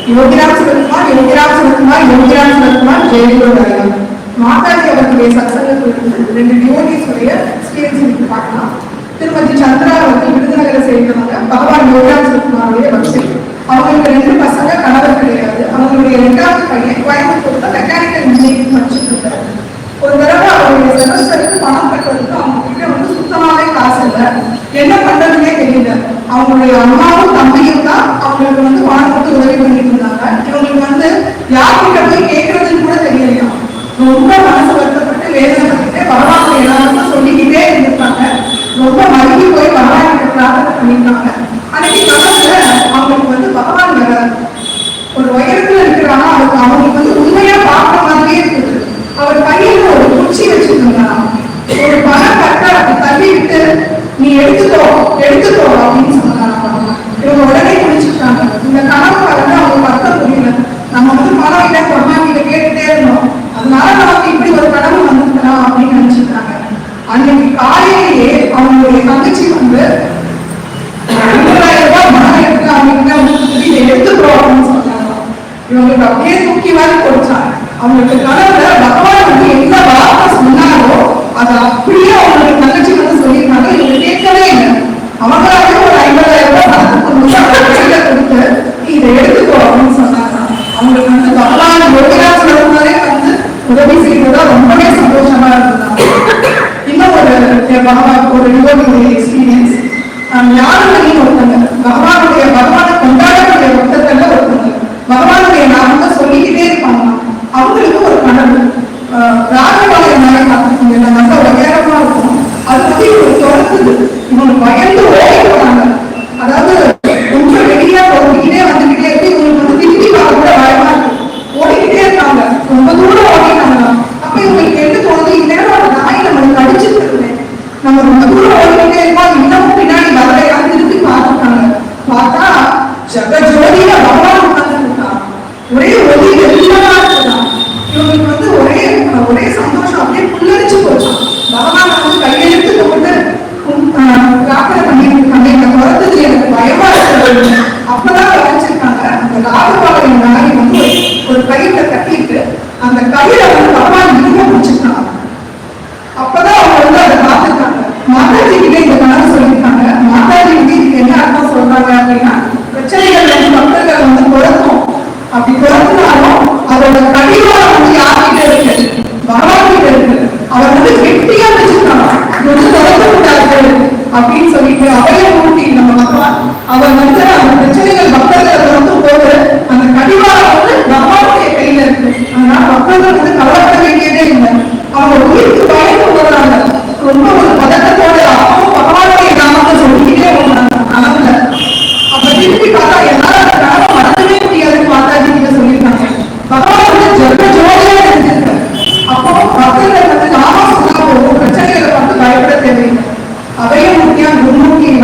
योगीराज सुरतकुमार, योगीराज सुरतकुमार, योगीराज सुरतकुमार, जय गुरुदेव। माताजी அவர்களுடைய சத்சங்கத்தில் ரெண்டு டிவோட்டிஸ் உடைய எக்ஸ்பீரியன்ஸ் பார்க்கலாம். திருமதி சந்திரா அவர்கள் விருதுநகரை சேர்ந்தவங்க. பகவான் யோகீராஜ் சுரத்குமாருடைய பக்தி. அவங்களுக்கு ரெண்டு பசங்க, கணவர் கிடையாது. அவங்களுடைய ரெண்டாவது பையன் கோயம்புத்தூர்ல மெக்கானிக்கல் இன்ஜினியரிங் படிச்சுட்டு இருக்காரு. ஒரு தடவை அவருடைய செமஸ்டருக்கு பணம் கட்டுறதுக்கு அவங்க கிட்ட வந்து சுத்தமாவே காசு இல்லை. என்ன பண்றதுன்னே தெரியல. அவங்களுடைய அம்மாவும் தம்பியும் தான் அவங்களுக்கு வந்து பணம் கொடுத்து உதவி பண்ணிட்டு இருந்தாங்க. இவங்களுக்கு வந்து யார்கிட்ட போய் கேட்கறதுன்னு கூட தெரியலையா. ரொம்ப மனசு வருத்தப்பட்டு வேதனைப்பட்டு பகவான் எல்லாருக்கும் சொல்லிக்கிட்டே இருந்திருக்காங்க. ரொம்ப மறுபடி போய் பகவான் கிட்ட பிரார்த்தனை பண்ணியிருக்காங்க. அன்னைக்கு கனவுல அவங்களுக்கு வந்து பகவான் ஒரு உயரத்துல இருக்கிறாங்க. அவங்களுக்கு வந்து உண்மையா பார்க்குற மாதிரியே இருக்குது. அவர் கையில ஒரு குச்சி வச்சிருந்தாங்க. ஒரு பணம் கட்ட அப்படி தள்ளி விட்டு நீ எடுத்துக்கோ எடுத்துக்கோ அப்படின்னு சொன்னாங்க. இவங்க உடனே குடிச்சுட்டாங்க. இந்த கனவு வந்து அவங்க அர்த்தம் புரியல. நம்ம வந்து பணம் இல்லை சொன்னா கிட்ட கேட்டுட்டே இருந்தோம். அதனால நமக்கு இப்படி ஒரு கனவு வந்துருக்கலாம் அப்படின்னு நினைச்சிருக்காங்க. அன்னைக்கு காலையிலேயே அவங்களுடைய தங்கச்சி வந்து 50,000 ரூபாய் பணம் எடுத்து அவங்க இதை எடுத்துக்கிறோம் அப்படின்னு சொன்னாங்க. இவங்களுக்கு அப்படியே தூக்கி மாதிரி கொடுத்தாங்க. அவங்களுக்கு கனவுல பகவான் வந்து எந்த வார்த்தை சொன்னாரோ அதை அப்படியே அவங்களுக்கு தங்கச்சி வந்து சொல்லியிருக்காங்க. இவங்க கேட்கவே இல்லை. அவங்களாவே ஒரு 50,000 ரூபாய் பணத்தை கொண்டு கையில கொடுத்து இதை எடுத்துக்கோ அப்படின்னு சொன்னாங்க. அவங்களுக்கு வந்து பகவான் யோகீராஜ் சுரத்குமாரே வந்து உதவி செய்வதா ரொம்பவே சந்தோஷமா இருந்தாங்க. இன்னும் ஒரு டிவோட்டியுடைய எக்ஸ்பீரியன்ஸ். ஞானமணின்னு ஒருத்தங்க பகவானை கொண்டாடக்கூடிய ஒருத்தத்துல ஒருத்தங்க பகவானுடைய நாமத்தை சொல்லிக்கிட்டே இருப்பாங்க. அவங்களுக்கு ஒரு கனவு ராஜபாளையம் மேல பார்த்துருக்கீங்க. இந்த மசோட வேகமா இருக்கும். அது வந்து இவங்க தொடர்ந்து இவங்க பயந்து ஓடி போனாங்க. அதாவது கொஞ்சம் வெளியே ஓடிக்கிட்டே வந்துகிட்டே இருக்கு. இவங்களுக்கு வந்து திருப்பி பார்க்க கூட பயமா இருக்கு. ஓடிக்கிட்டே இருக்காங்க. ரொம்ப தூரம் ஓடிட்டாங்க. அப்ப இவங்களுக்கு என்ன தோணுது, இந்நேரம் நாய் நம்மளுக்கு அடிச்சுட்டு இருக்கேன். நம்ம ரொம்ப தூரம் ஓடிக்கிட்டே இருக்கோம். இன்னமும் பின்னாடி வரலையா திருப்பி பார்த்துட்டாங்க. பார்த்தா ஜெகஜோதியில பகவான் உட்கார்ந்துருக்காங்க. ஒரே ஒளி வெள்ளமா இருக்கலாம். இவங்களுக்கு வந்து ஒரே சந்தோஷம் அப்படியே புல்லரிச்சு போச்சான். பகவான் வந்து கையெழுத்து கொண்டு பிரார்த்தனை பண்ணிருக்காங்க. இந்த குறைஞ்சது எனக்கு பயமா இருக்கிறது. அப்பதான் வரைச்சிருக்காங்க. அந்த ராஜபாளையம் நாயை வந்து ஒரு கயிற்ற கட்டிட்டு அந்த கயிற வந்து பகவான் இருக்க முடிச்சிருக்காங்க. அப்பதான் அவங்க வந்து அதை பார்த்துருக்காங்க. மாதாஜி கிட்ட இந்த கனவு சொல்லியிருக்காங்க. மாதாஜி வந்து இதுக்கு என்ன அர்த்தம் சொல்றாங்க அப்படின்னா, பிரச்சனைகள் வந்து மக்கள்கள் வந்து குறைக்கும். அப்படி குறைச்சினாலும் அதோட கடிவாளம் வந்து யார்கிட்ட இருக்கு, பகவான் கிட்ட இருக்கு. அவர் வந்து கெட்டியா வச்சிருக்காங்க. இது வந்து தொடர்ந்து கூடாது அப்படின்னு சொல்லிட்டு அவைய ஊட்டி நம்ம பகவான் அவர் வந்து அந்த பிரச்சனைகள் மக்கள்கள் வந்து போது அந்த கடிவாளம் வந்து பகவானுடைய கையில இருக்கு. அதனால மக்கள்கள் வந்து கவலைப்பட வேண்டியதே இல்லை. அவங்க உயிருக்கு பயந்து போடுறாங்க. ரொம்ப ஒரு பதட்டத்தோட அப்பவும் பகவானுடைய நாமத்தை சொல்லிக்கிட்டே போடுறாங்க கனவுல. அப்ப திருப்பி பார்த்தா என்னால அந்த கனவை மறக்கவே முடியாதுன்னு மாதாஜி கிட்ட சொல்லியிருக்காங்க. பகவான் வந்து ஜெக ஜோதியா இருந்திருக்கு. அப்போ மக்கள்கள் வந்து நாம சொன்னா போதும், பிரச்சனைகளை பார்த்து பயப்பட தேவையில்லை. அவைய முக்கியம் குருமுக்கியம்